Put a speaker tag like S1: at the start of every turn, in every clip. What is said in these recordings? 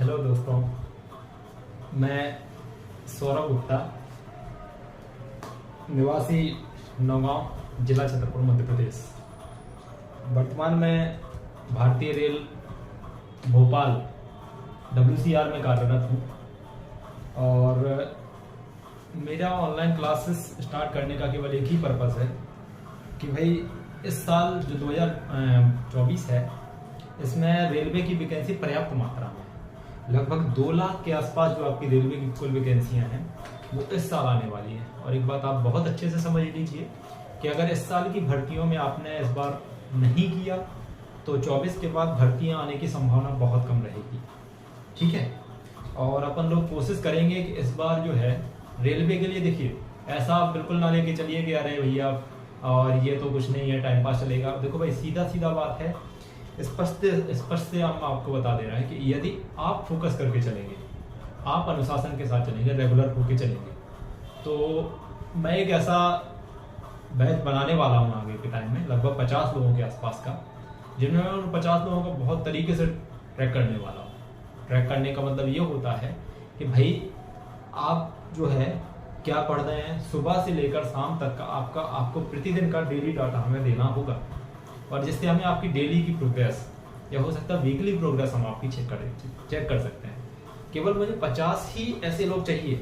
S1: Hello दोस्तों, मैं सौरभ गुप्ता, निवासी नौगांव, जिला छतरपुर, मध्य प्रदेश। वर्तमान में भारतीय रेल भोपाल WCR में कार्यरत हूँ और मेरा ऑनलाइन क्लासेस स्टार्ट करने का केवल एक ही पर्पस है कि भाई इस साल जो 2024 है इसमें रेलवे की वैकेंसी पर्याप्त मात्रा में है। लगभग 2 लाख के आसपास जो आपकी रेलवे की कुल वैकेंसियां हैं वो इस साल आने वाली हैं। और एक बात आप बहुत अच्छे से समझ लीजिए कि अगर इस साल की भर्तियों में आपने इस बार नहीं किया तो 24 के बाद भर्तियां आने की संभावना बहुत कम रहेगी। ठीक है, और अपन लोग कोशिश करेंगे कि इस बार जो है रेलवे के लिए, देखिए ऐसा आप बिल्कुल ना लेके चलिए कि अरे भैया और ये तो कुछ नहीं है, टाइम पास चलेगा। देखो भाई, सीधा सीधा बात है, स्पष्ट से हम आपको बता दे रहे हैं कि यदि आप फोकस करके चलेंगे, आप अनुशासन के साथ चलेंगे, रेगुलर होके चलेंगे, तो मैं एक ऐसा बैच बनाने वाला हूँ आगे के टाइम में, लगभग 50 लोगों के आसपास का, जिनमें मैं उन 50 लोगों को बहुत तरीके से ट्रैक करने वाला हूँ। ट्रैक करने का मतलब ये होता है कि भाई आप जो है क्या पढ़ रहे हैं, सुबह से लेकर शाम तक का आपको प्रतिदिन का डेली डाटा हमें देना होगा, और जिससे हमें आपकी डेली की प्रोग्रेस या हो सकता है वीकली प्रोग्रेस हम आपकी चेक कर सकते हैं। केवल मुझे 50 ही ऐसे लोग चाहिए।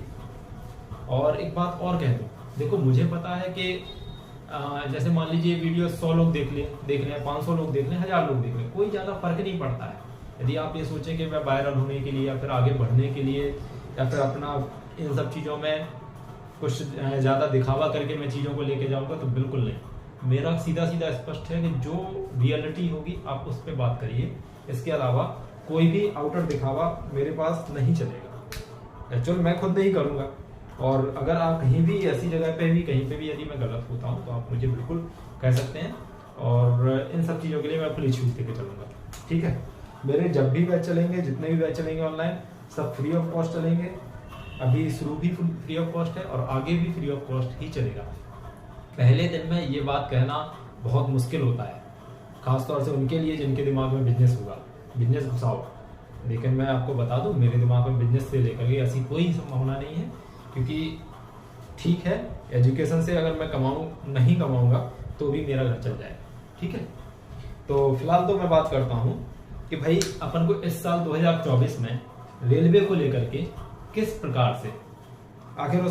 S1: और एक बात और कह दूं, देखो मुझे पता है कि जैसे मान लीजिए वीडियो 100 लोग देख लें, 500 लोग देख लें, 1000 लोग देख लें, कोई ज़्यादा फर्क नहीं पड़ता है। यदि आप ये सोचें कि मैं वायरल होने के लिए या फिर आगे बढ़ने के लिए या फिर अपना इन सब चीज़ों में कुछ ज़्यादा दिखावा करके मैं चीज़ों को लेके जाऊँगा, तो बिल्कुल नहीं। मेरा सीधा सीधा स्पष्ट है कि जो रियलिटी होगी आप उस पर बात करिए। इसके अलावा कोई भी आउटर दिखावा मेरे पास नहीं चलेगा। एक्चुअल मैं खुद नहीं करूँगा, और अगर आप कहीं भी ऐसी जगह पे भी कहीं पे भी यदि मैं गलत होता हूँ तो आप मुझे बिल्कुल कह सकते हैं, और इन सब चीज़ों के लिए मैं फुल इश्यूज लेके चलूँगा। ठीक है, मेरे जब भी बैच चलेंगे, जितने भी बैच चलेंगे ऑनलाइन, सब फ्री ऑफ कॉस्ट चलेंगे। अभी शुरू भी फ्री ऑफ कॉस्ट है और आगे भी फ्री ऑफ कॉस्ट ही चलेगा। पहले दिन में ये बात कहना बहुत मुश्किल होता है, खासतौर से उनके लिए जिनके दिमाग में बिजनेस होगा, बिजनेस घुसाओ। लेकिन मैं आपको बता दूं, मेरे दिमाग में बिजनेस से लेकर के ऐसी कोई संभावना नहीं है, क्योंकि ठीक है एजुकेशन से अगर मैं नहीं कमाऊंगा तो भी मेरा घर चल जाएगा। ठीक है, तो फिलहाल तो मैं बात करता हूँ कि भाई अपन को इस साल 2024 में रेलवे को लेकर के किस प्रकार से आखिर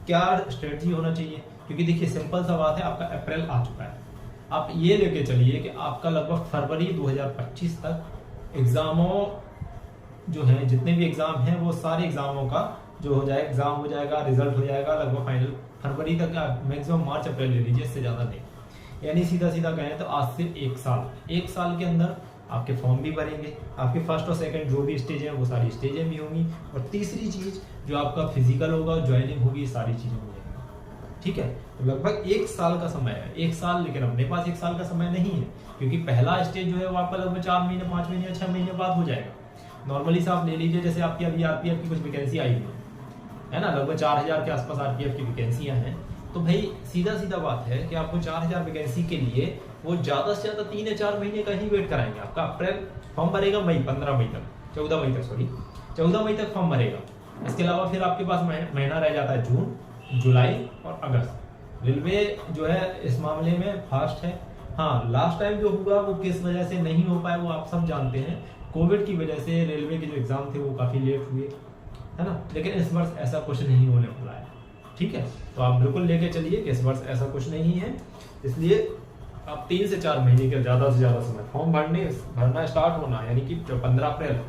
S1: क्या स्ट्रेटजी होना चाहिए। क्योंकि देखिए सिंपल सा बात है, आपका अप्रैल आ चुका है। आप ये लेके चलिए कि आपका लगभग फरवरी 2025 तक एग्जामों जो है, जितने भी एग्जाम हैं वो सारे एग्जामों का जो हो जाए, एग्जाम हो जाएगा, रिजल्ट हो जाएगा लगभग फाइनल फरवरी तक, मैक्सिमम मार्च अप्रैल ले लीजिए, इससे ज्यादा नहीं। यानी सीधा सीधा कहें तो आज से 1 साल के अंदर आपके फॉर्म भी भरेंगे, आपके फर्स्ट और सेकंड जो भी स्टेज है वो सारी स्टेजें भी होंगी, और तीसरी चीज जो आपका फिजिकल होगा, ज्वाइनिंग होगी, सारी चीजें हो जाएंगी। ठीक है, तो लगभग 1 साल का समय है, 1 साल। लेकिन अपने पास 1 साल का समय नहीं है, क्योंकि पहला स्टेज जो है वो आपका लगभग 4 महीने, 5 महीने, 6 महीने बाद हो जाएगा। नॉर्मली से आप ले लीजिए, जैसे आपकी अभी RPF की कुछ वैकेंसी आई है ना, लगभग 4000 के आसपास RPF की वैकेंसियां हैं। तो भाई सीधा सीधा बात है कि आपको 4000 वैकेंसी के लिए वो ज्यादा से ज्यादा 3 या 4 महीने का ही वेट कराएंगे। आपका अप्रैल फॉर्म भरेगा, 14 मई तक फॉर्म भरेगा। इसके अलावा फिर आपके पास महीना रह जाता है जून, जुलाई और अगस्त। रेलवे जो है इस मामले में फास्ट है। हाँ, लास्ट टाइम जो हुआ वो किस वजह से नहीं हो पाया वो आप सब जानते हैं। कोविड की वजह से रेलवे के जो एग्जाम थे वो काफी लेट हुए, है ना। लेकिन इस वर्ष ऐसा कुछ नहीं होने वाला है। ठीक है, तो आप बिल्कुल लेके चलिए कि इस वर्ष ऐसा कुछ नहीं है। इसलिए आप 3 से 4 महीने के ज्यादा से ज्यादा समय फॉर्म भरना स्टार्ट होना, यानी कि 15 अप्रैल